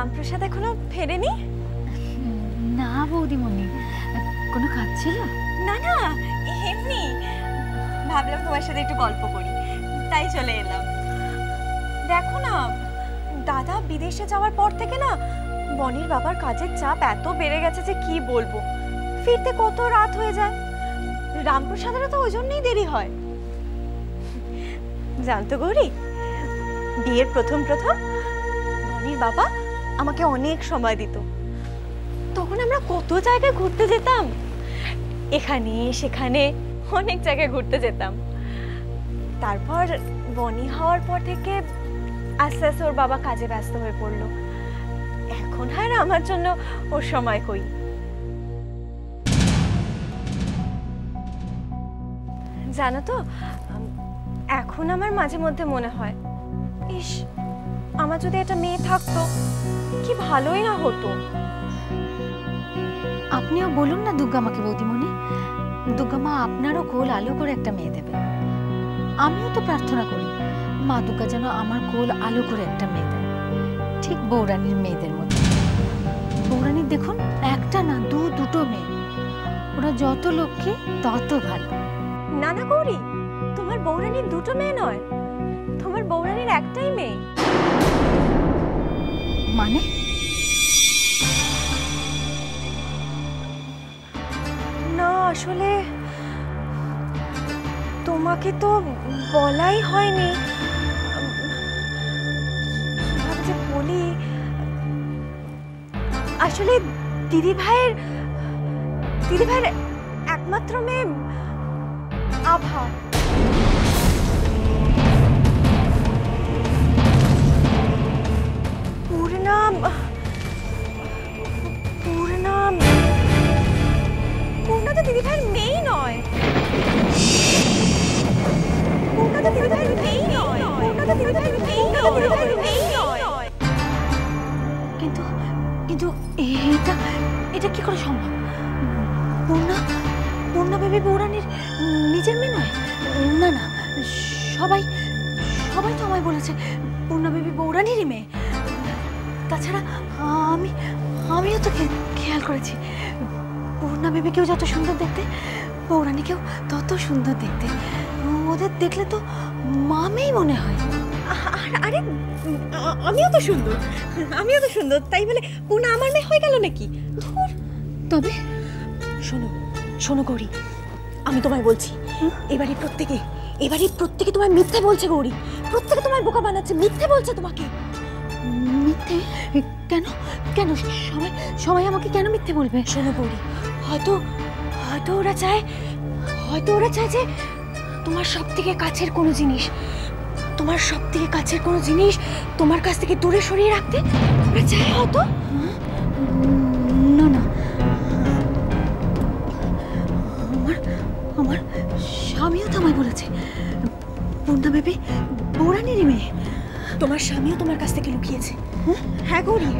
রামপ্রসাদ এখনো ফেরেনি? না বৌদিমণি, কোনো কাজ ছিল? না না, এমনি ভাবলাম তোমার সাথে একটু গল্প করি, তাই চলে এলাম। দেখো না, দাদা বিদেশে যাওয়ার পর থেকে না বনির বাবার কাজের চাপ এত বেড়ে গেছে যে কি বলবো। ফিরতে কত রাত হয়ে যায়। রামপ্রসাদেরও তো ওই জন্যই দেরি হয়। জানতো গৌরী, বিয়ের প্রথম বনির বাবা আমাকে অনেক সময় দিত। তখন আমরা কত জায়গায় ঘুরতে যেতাম, এখানে সেখানে অনেক জায়গায় ঘুরতে যেতাম। তারপর বনি হওয়ার পর থেকে আস্তে আস্তে ওর বাবা কাজে ব্যস্ত হয়ে পড়লো। এখন আর আমার জন্য ওর সময় কই। জানো তো, এখন আমার মাঝে মধ্যে মনে হয়, ইস, আমার যদি একটা মেয়ে থাকতো কি ভালোই না হতো। আপনিও বলুন না দুর্গামাকে বৌদিমণি, দুর্গামা আপনারও কোল আলো করে একটা মেয়ে দেবে। আমিও তো প্রার্থনা করি মা দুর্গা যেন আমার কোল আলো করে একটা মেয়ে দেয়, ঠিক বৌরানীর মেয়েদের মতো। বৌরানীর দেখুন একটা না দুটো মেয়ে, ওরা যত লক্ষ্মী তত ভালো। না না গৌরী, তোমার বৌরানীর দুটো মেয়ে নয়, তোমার বৌরানীর একটাই মেয়ে। মানে? না আসলে তোমাকে তো বলাই হয়নি, কিভাবে যে বলি। আসলে দিদি ভাইয়ের একমাত্র মেয়ে আভা। পূর্ণা তো দিদি ভাইয়ের মেয়েই নয়। কিন্তু কিন্তু এটা কি করে সম্ভব? পূর্ণা বেবি বৌরানীর নিজের মেয়ে নয়? না না, সবাই তো আমায় বলেছে পূর্ণা বেবি বৌরানীরই মেয়ে। তাছাড়া আমিও তো খেয়াল করেছি, পূর্ণা বেবিকেও যত সুন্দর দেখতে বৌরানীকেও তত সুন্দর দেখতে। ওদের দেখলে তো মামেই মনে হয়। আরে আমিও তো সুন্দর, তাই বলে পূর্ণা আমার মেয়ে হয়ে গেল নাকি? তবে শোনো গৌরী, আমি তোমায় বলছি, এবারে প্রত্যেকে তোমায় মিথ্যে বলছে গৌরী। প্রত্যেকে তোমায় বোকা বানাচ্ছে, মিথ্যে বলছে তোমাকে। মিথ্যে? কেন কেন সবাই আমাকে কেন মিথ্যে বলবে? শোনো গৌরী, হয়তো ওরা চায় যে তোমার সব থেকে কাছের কোনো জিনিস তোমার কাছ থেকে দূরে সরিয়ে রাখতে ওরা চায় হয়তো। না না, আমার স্বামীও তো আমায় বলেছে পূর্ণা বেবি বৌরানীরই মেয়ে। তোমার স্বামীও তোমার কাছ থেকে লুকিয়েছে? হ্যাঁ গৌরী,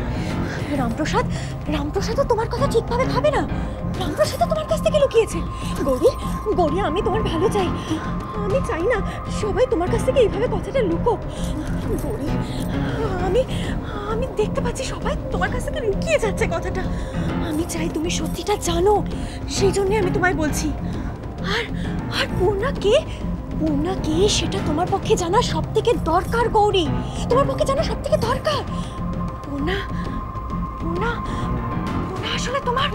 রামপ্রসাদও তোমার কথা ঠিকভাবে ভাবে না। রামপ্রসাদও তোমার কাছ থেকে লুকিয়েছে। গৌরী, আমি তোমার ভালো চাই। আমি চাই না সবাই তোমার কাছ থেকে এইভাবে কথাটা লুকোক। গৌরী, আমি দেখতে পাচ্ছি সবাই তোমার কাছ থেকে লুকিয়ে যাচ্ছে কথাটা। আমি চাই তুমি সত্যিটা জানো, সেই জন্য আমি তোমায় বলছি। আর পূর্ণা কে সেটা তোমার পক্ষে জানা সব থেকে দরকার গৌরী। তোমার পক্ষে জানা সব থেকে দরকার। পূর্ণা আসলে তোমার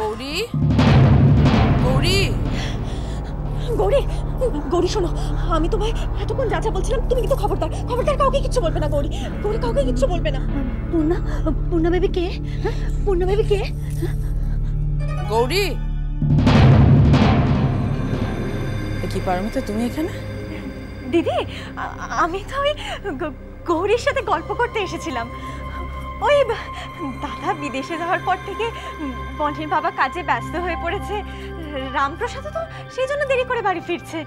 গৌরী শোনো, আমি তোমায় এতক্ষণ যা বলছিলাম তুমি কিন্তু খবরদার কাউকে কিচ্ছু বলবে না গৌরী। কাউকে কিচ্ছু বলবে না। পূর্ণা বেবি কে? পূর্ণা বেবি কে? গৌরী, কি পারমিতা তুমি এখানে? দিদি, আমি তো ওই গৌরীর সাথে গল্প করতে এসেছিলাম। ওই দাদা বিদেশে যাওয়ার পর থেকে বনির বাবা কাজে ব্যস্ত হয়ে পড়েছে, রামপ্রসাদও তো সেই জন্য দেরি করে বাড়ি ফিরছে,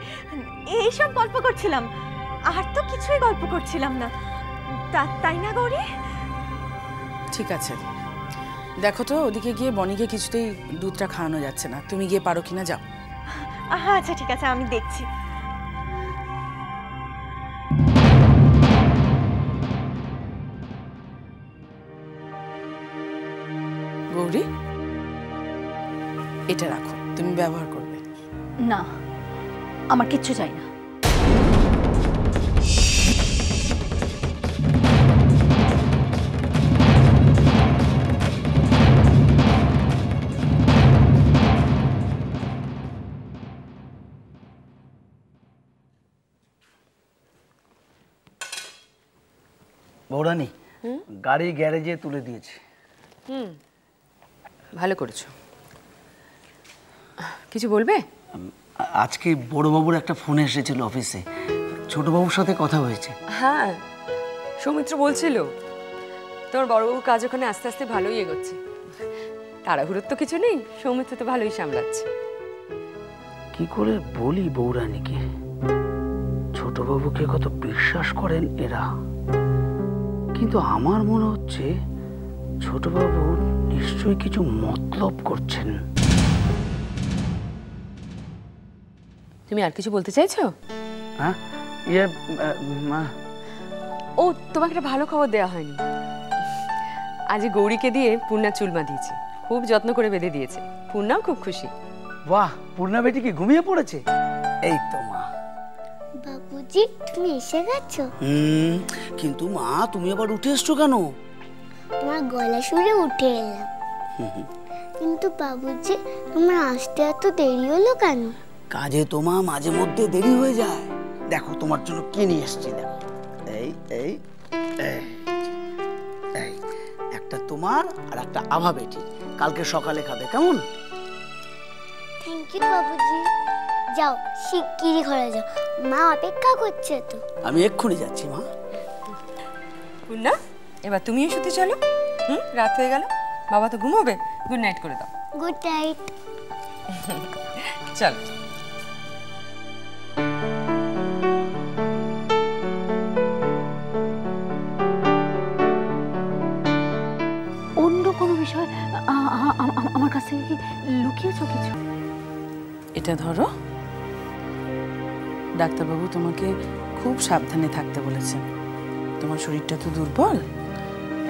এইসব গল্প করছিলাম। আর তো কিছুই গল্প করছিলাম না, তাই না গৌরী? ঠিক আছে, দেখো তো ওদিকে গিয়ে বনিকে কিছুতেই দুধটা খাওয়ানো যাচ্ছে না, তুমি গিয়ে পারো কিনা যাও। আচ্ছা ঠিক আছে, আমি দেখছি। গৌরী, এটা রাখো, তুমি ব্যবহার করবে। না, আমার কিচ্ছু চাই না। বৌরানী, গাড়ি গ্যারেজে তুলে দিয়েছে। ভালো করেছো। কিছু বলবে? আজকে বড়বাবুর একটা ফোন এসেছিল অফিসে, ছোটবাবুর সাথে কথা হয়েছে। হ্যাঁ, সৌমিত্র বলছিল তোমার বড়বাবুর কাজ ওখানে আস্তে আস্তে ভালোই এগোচ্ছে। তাড়াহুড়োর তো কিছু নেই, সৌমিত্র তো ভালোই সামলাচ্ছে। কি করে বলি বৌরানীকে, ছোটবাবুকে কত বিশ্বাস করেন এরা, কিন্তু আমার মনে হচ্ছে ছোটবাবু নিশ্চয়ই কিছু মতলব করছেন। তুমি আর কিছু বলতে চাইছো? হ্যাঁ, ও, তোমাকে একটা ভালো খবর দেওয়া হয়নি। আজ গৌরীকে দিয়ে পূর্ণা চুল বাঁধিয়েছে, খুব যত্ন করে বেঁধে দিয়েছে। পূর্ণাও খুব খুশি। বাহ, পূর্ণা বেটি কি ঘুমিয়ে পড়েছে? এই তো মা। বাবুজি, তুমি এসে গেছো? কিন্তু মা, তুমি আবার উঠে এসছো কেন? তোমার গলা শুনে উঠে এলাম। কিন্তু বাবুজি, তোমার আসতে এত দেরি হলো কেন? কাজে তো মা মাঝে মধ্যে দেরি হয়ে যায়। দেখো তোমার জন্য কি নিয়ে এসেছি, দেখো। এই এই এই এই একটা তোমার আর একটা আভা বেটি, কালকে সকালে খাবে, কেমন? থ্যাংক ইউ বাবুজি। যাও, শিগগিরই ঘরে যাও, মা অপেক্ষা করছে তো। আমি এক্ষুনি যাচ্ছি মা। পূর্ণা, এবার তুমিও শুতে চলো। রাত হয়ে গেল, বাবা তো ঘুমোবে। গুড নাইট করে দাও। Good night. চলো। অন্য কোনো বিষয় আমার কাছ থেকে কি লুকিয়েছো কিছু? এটা ধরো, ডাক্তারবাবু তোমাকে খুব সাবধানে থাকতে বলেছেন। তোমার শরীরটা তো দুর্বল,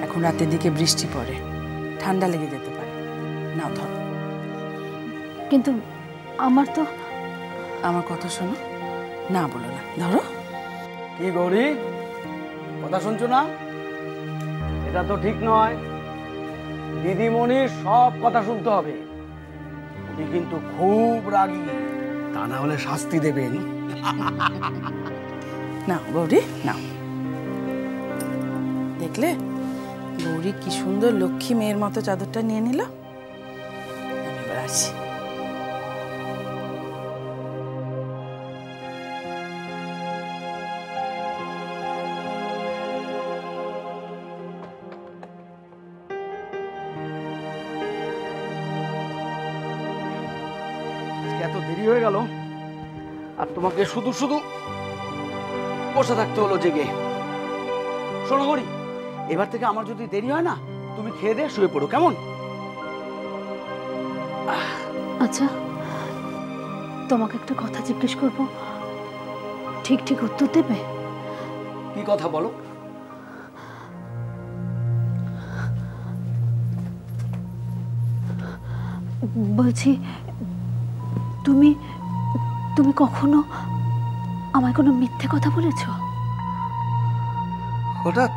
এখন রাতের দিকে বৃষ্টি পড়ে, ঠান্ডা লেগে যেতে পারে। নাও ধরো। কিন্তু আমার তো, আমার কথা শোনো, না বলো না, ধরো। কি গৌরী, কথা শুনছো না? এটা তো ঠিক নয়। দিদিমণির সব কথা শুনতে হবে। উনি কিন্তু খুব রাগী, তা না হলে শাস্তি দেবেন। নাও গৌরী, নাও। দেখলে গৌরী কি সুন্দর লক্ষ্মী মেয়ের মতো চাদরটা নিয়ে নিল। আমি এবার আসি। এত দেরি হয়ে গেল, আর তোমাকে শুধু শুধু বসে থাকতে হলো জেগে। শোনো গৌরী, এবার থেকে আমার যদি দেরি হয় না, তুমি খেয়ে দিয়ে শুয়ে পড়ো, কেমন? আচ্ছা, তোমাকে একটা কথা জিজ্ঞেস করবো, ঠিক ঠিক উত্তর দেবে? কি কথা বলো? বলছি, তুমি তুমি কখনো আমায় কোনো মিথ্যে কথা বলেছো? হঠাৎ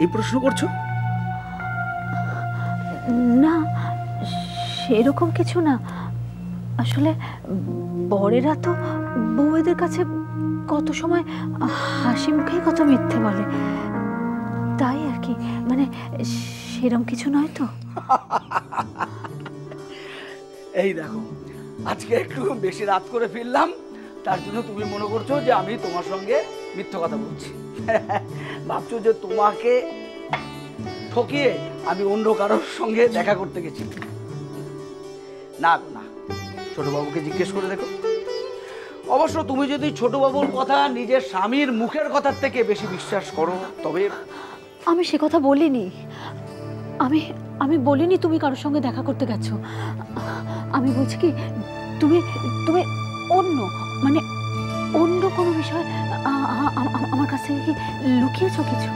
এই প্রশ্ন করছো? না, সেরকম কিছু না। আসলে বরেরা তো বউয়েদের কাছে কত সময় হাসি মুখেই কত মিথ্যে বলে, তাই আর কি। মানে সেরকম কিছু নয় তো? এই দেখো, আজকে একটু বেশি রাত করে ফিরলাম, তার জন্য তুমি মনে করছো যে আমি তোমার সঙ্গে মিথ্যা কথা বলছি। ভাবছো যে তোমাকে ঠকিয়ে আমি অন্য কারোর সঙ্গে দেখা করতে গেছি। না না, ছোটবাবুকে জিজ্ঞেস করে দেখো। অবশ্য তুমি যদি ছোটবাবুর কথা নিজের স্বামীর মুখের কথার থেকে বেশি বিশ্বাস করো, তবে। আমি সে কথা বলিনি। আমি আমি বলিনি তুমি কারোর সঙ্গে দেখা করতে গেছো। আমি বলছি কি, তুমি তুমি অন্য, মানে অন্য কোনো বিষয় আমার কাছ থেকে কি লুকিয়েছো কিছু?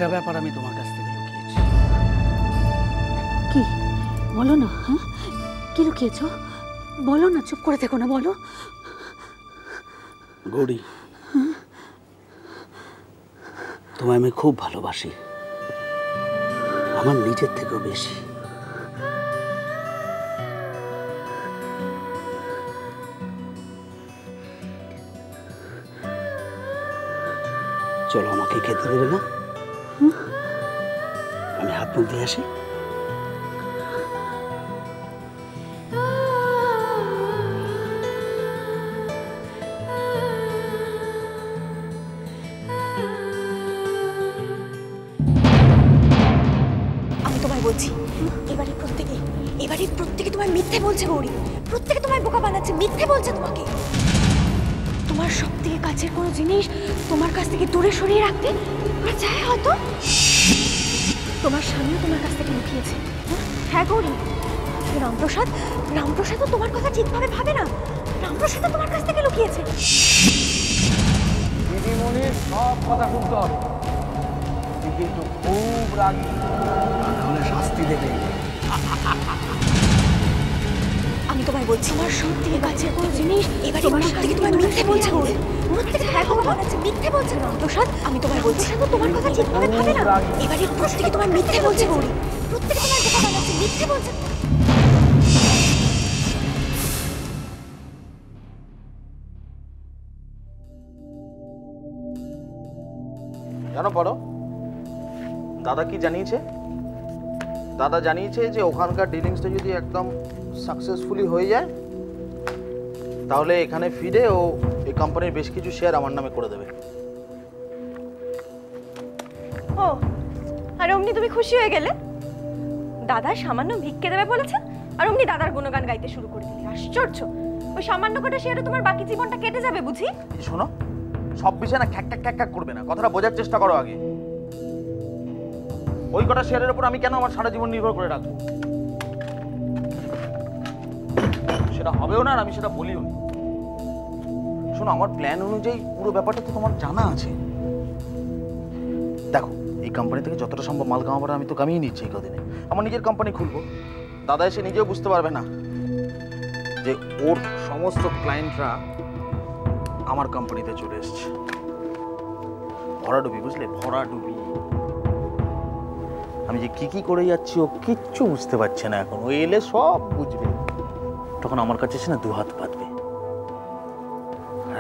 একটা ব্যাপার আমি তোমার কাছ থেকে লুকিয়েছি। কি বলো না? হ্যাঁ, কি লুকিয়েছো? বলো না, চুপ করে থেকো না, বলো। গৌরী, তোমায় আমি খুব ভালোবাসি, আমার নিজের থেকেও বেশি। চলো, আমাকে খেতে দেবে না? আমি হাত মুখ দিয়ে আসি। আমি তোমায় বলছি, এবারে প্রত্যেকে তোমায় মিথ্যে বলছে গৌরী, প্রত্যেকে তোমায় বোকা বানাচ্ছে, মিথ্যে বলছে তোমাকে। তোমার সব থেকে কাছের কোনো জিনিস তোমার কাছ থেকে দূরে সরিয়ে রাখতে ওরা চায় হয়তো। তোমার স্বামীও তোমার কাছ থেকে লুকিয়েছে। হ্যাঁ গৌরী, রামপ্রসাদও তোমার কথা ঠিকভাবে ভাবে না, রামপ্রসাদও তোমার কাছ থেকে লুকিয়েছে। দিদিমণির সব কথা শুনতে হবে, কিন্তু খুব রাগী, তাহলে শাস্তি দেবে। আমি তোমায় বলছি, আমার সব থেকে কাছের কোনো জিনিস এবারে প্রত্যেকে তোমায় মিথ্যে বলছে গৌরী, প্রত্যেকে হ্যাঁ গো বানাচ্ছে, মিথ্যে বলছে রামপ্রসাদ। আমি তোমায় বলছি, তোমার কথা ঠিকভাবে ভাবে না, এবারে প্রত্যেকে তোমায় মিথ্যে বলছে গৌরী, প্রত্যেকে তোমায় বোকা বানাচ্ছে, মিথ্যে বলছে। জানো পড়ো, দাদা কি জানিয়েছে? দাদা জানিয়েছে যে ওখানকার ডিলিংসটা যদি একদম সাকসেসফুলি হয়ে যায় তাহলে এখানে ফিরে ও এই কোম্পানির বেশ কিছু শেয়ার আমার নামে করে দেবে। ও, আর অমনি তুমি খুশি হয়ে গেলে? দাদা সামান্য ভিক্ষে দেবে বলেছে আর অমনি দাদার গুণগান গাইতে শুরু করে দিলে। আশ্চর্য, ওই সামান্য কটা শেয়ারে তোমার বাকি জীবনটা কেটে যাবে বুঝি? শোনো, সব বিষয় না খ্যাক খ্যাক করবে না, কথাটা বোঝার চেষ্টা করো আগে। ওই কটা শেয়ারের উপর আমি কেন আমার সারা জীবন নির্ভর করে রাখবো? সেটা হবেও না আর আমি সেটা বলিও না। শোনো, আমার প্ল্যান অনুযায়ী পুরো ব্যাপারটা তো তোমার জানা আছে। দেখো, এই কোম্পানি থেকে যতটা সম্ভব মাল কামাবার আমি তো কামিয়ে নিচ্ছি এই কদিনে। আমার নিজের কোম্পানি খুলবো, দাদা এসে নিজেও বুঝতে পারবে না যে ওর সমস্ত ক্লায়েন্টরা আমার কোম্পানিতে চলে এসছে। ভরাডুবি, বুঝলে, ভরাডুবি। আমি যে কি করে যাচ্ছি ও কিচ্ছু বুঝতে পারছে না এখন। ও এলে সব বুঝবে, তখন আমার কাছে এসে না দু হাত পাতবে।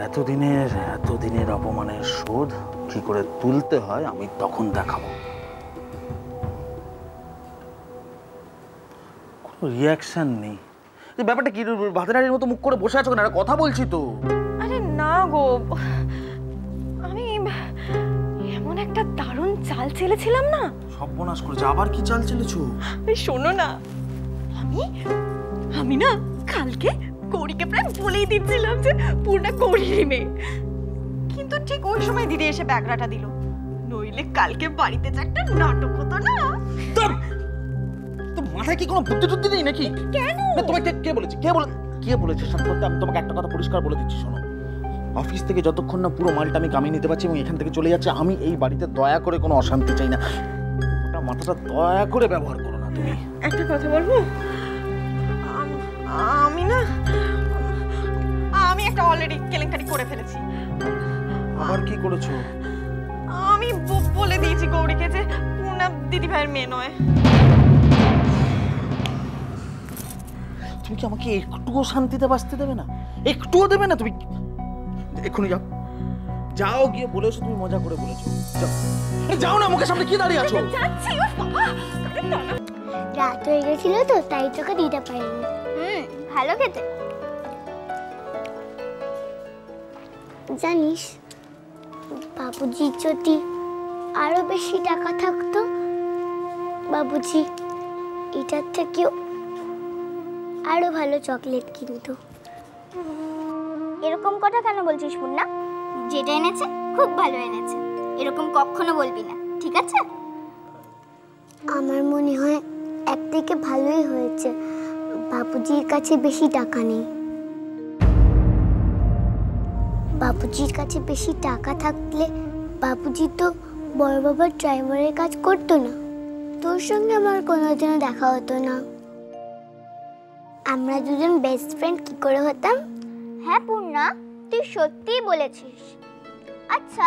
এতদিনের অপমানের শোধ কি করে তুলতে হয় আমি তখন দেখাবো। কোনো রিয়াকশন নেই। এই ব্যাপারটা কি, ভাতের মতো মুখ করে বসে আছো কেন? কথা বলছি তো। আরে না গো, আমি এমন একটা দারুণ চাল চেলেছিলাম না। সর্বনাশ করেছে, আবার কি চাল চেলেছো? শোনো না, আমি না কালকে গৌরীকে প্রায় বলেই দিচ্ছিলাম যে পূর্ণা গৌরীর মেয়ে, কিন্তু ঠিক ওই সময় দিদি এসে ব্যাগরাটা দিল, নইলে কালকে বাড়িতে যে একটা নাটক হতো না। তোর মাথায় কি কোনো বুদ্ধি টুদ্ধি নেই নাকি? কেন? তোমাকে কে বলেছে? কে বলেছে শান্ত? আমি তোমাকে একটা কথা পরিষ্কার বলে দিচ্ছি, শোনো। অফিস থেকে যতক্ষণ না পুরো মালটা আমি কামিয়ে নিতে পারছি এবং এখান থেকে চলে যাচ্ছে, আমি এই বাড়িতে দয়া করে কোনো অশান্তি চাই না। ওটা মাথাটা দয়া করে ব্যবহার করো না তুমি। একটা কথা বলবো, আমি একটা অলরেডি কেলেঙ্কারি করে ফেলেছি। আবার কি করেছো? আমি বলে দিয়েছি গৌরীকে যে পূর্ণা দিদি ভাইয়ের মেয়ে নয়। তুমি কি আমাকে একটুও শান্তিতে বাঁচতে দেবে না? একটুও দেবে না? তুমি এক্ষুনি যাও গিয়ে বলেছো, তুমি মজা করে বলেছো। যাও না, মুখের সামনে কি দাঁড়িয়ে আছো? যাচ্ছি। ও বাবা, রাত হয়ে গেছিল তো, তাই তোকে দিতে পারিনি। ভালো খেতে। জানিস, বাবুজির যদি আরো বেশি টাকা থাকতো, বাবুজি এটার থেকেও আরো ভালো চকলেট কিনতো। এরকম কথা কেন বলছিস পূর্ণা? যেটা এনেছে খুব ভালো এনেছে, এরকম কখনো বলবি না, ঠিক আছে? আমার মনে হয় একদিকে ভালোই হয়েছে, বাবুজির কাছে বেশি টাকা নেই। বাবুজির কাছে বেশি টাকা থাকলে বাবুজি তো বড় বাবা ড্রাইভারের কাজ করতো না, তোর সঙ্গে আমার কোনোদিনও দেখা হতো না। আমরা দুজন বেস্ট ফ্রেন্ড কি করে হতাম? হ্যাঁ পূর্ণা, তুই সত্যিই বলেছিস। আচ্ছা,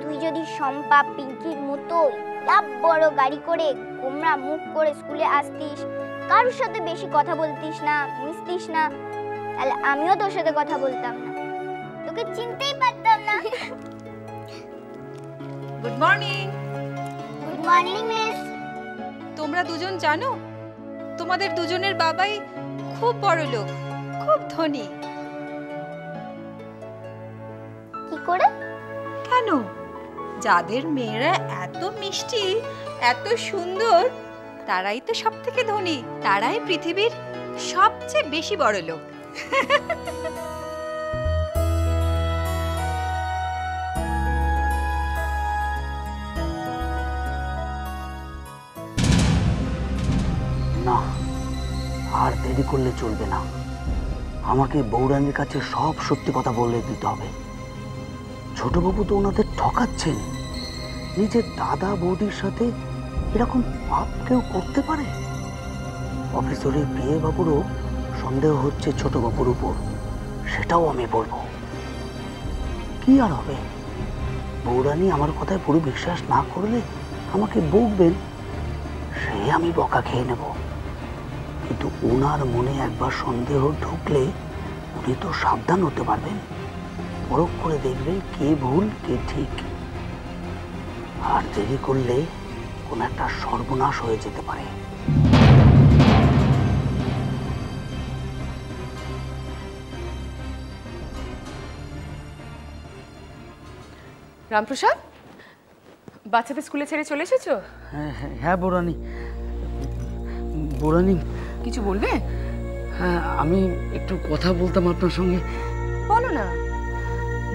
তুই যদি শম্পা পিঙ্কির মতোই লাভ বড় গাড়ি করে গোমরা মুখ করে স্কুলে আসতিস, কারোর সাথে বেশি কথা বলতিস না, মিশতিস না, তাহলে আমিও তোর সাথে কথা বলতাম না, তোকে চিনতেই পারতাম না। Good morning. Good morning miss. তোমরা দুজন জানো তোমাদের দুজনের বাবাই খুব বড় লোক, খুব ধনী। কি করে? কেন? যাদের মেয়েরা এত মিষ্টি, এত সুন্দর, তারাই তো সব থেকে ধনী, তারাই পৃথিবীর সবচেয়ে বেশি বড় লোক। না, আর দেরি করলে চলবে না। আমাকে বৌরানীর কাছে সব সত্যি কথা বলে দিতে হবে। ছোটবাবু তো ওনাদের ঠকাচ্ছেন। নিজের দাদা বৌদির সাথে এরকম পাপ কেউ করতে পারে? অফিসরে বিয়ে বাবুরও সন্দেহ হচ্ছে ছোটবাবুর উপর, সেটাও আমি বলবো। কি আর হবে, বৌরানী আমার কথায় পুরো বিশ্বাস না করলে আমাকে বকবেন, সে আমি বকা খেয়ে নেব। কিন্তু ওনার মনে একবার সন্দেহ ঢুকলে উনি তো সাবধান হতে পারবেন, পরখ করে দেখবেন কে ভুল কে ঠিক। আর দেরি করলে কোন একটা সর্বনাশ হয়ে যেতে পারে। রামপ্রসাদ, বাচ্চাদের স্কুলে ছেড়ে চলে এসেছো? হ্যাঁ বৌরানী। বৌরানী, কিছু বলবে? হ্যাঁ, আমি একটু কথা বলতাম আপনার সঙ্গে। বলো না।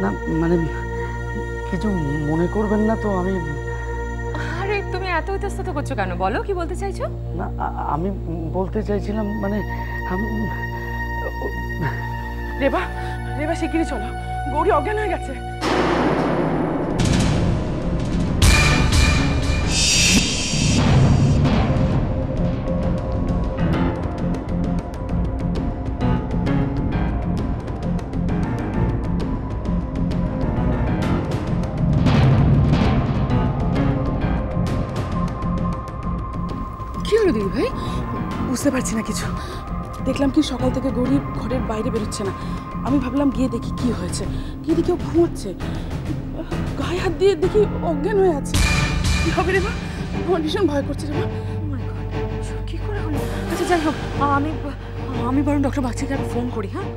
না মানে কিছু মনে করবেন না তো? আমি আরে তুমি এত ইতস্তত করছো কেন? বলো, কি বলতে চাইছো? না, আমি বলতে চাইছিলাম মানে রেবা, রেবা শিগগিরই চলো, গৌরী অজ্ঞান হয়ে গেছে। কি হলো দিদি ভাই? বুঝতে পারছি না কিছু। দেখলাম কি সকাল থেকে গৌরী ঘরের বাইরে বেরোচ্ছে না। আমি ভাবলাম গিয়ে দেখি কি হয়েছে। গিয়ে দেখি ও ঘুমোচ্ছে, গায়ে হাত দিয়ে দেখি অজ্ঞান হয়ে আছে। কি হবে রে মা? আমার ভীষণ ভয় করছে রে মা। কি করে হলো? আচ্ছা যাই হোক, আমি বরং ডক্টর বাগচিকে ফোন করি। হ্যাঁ।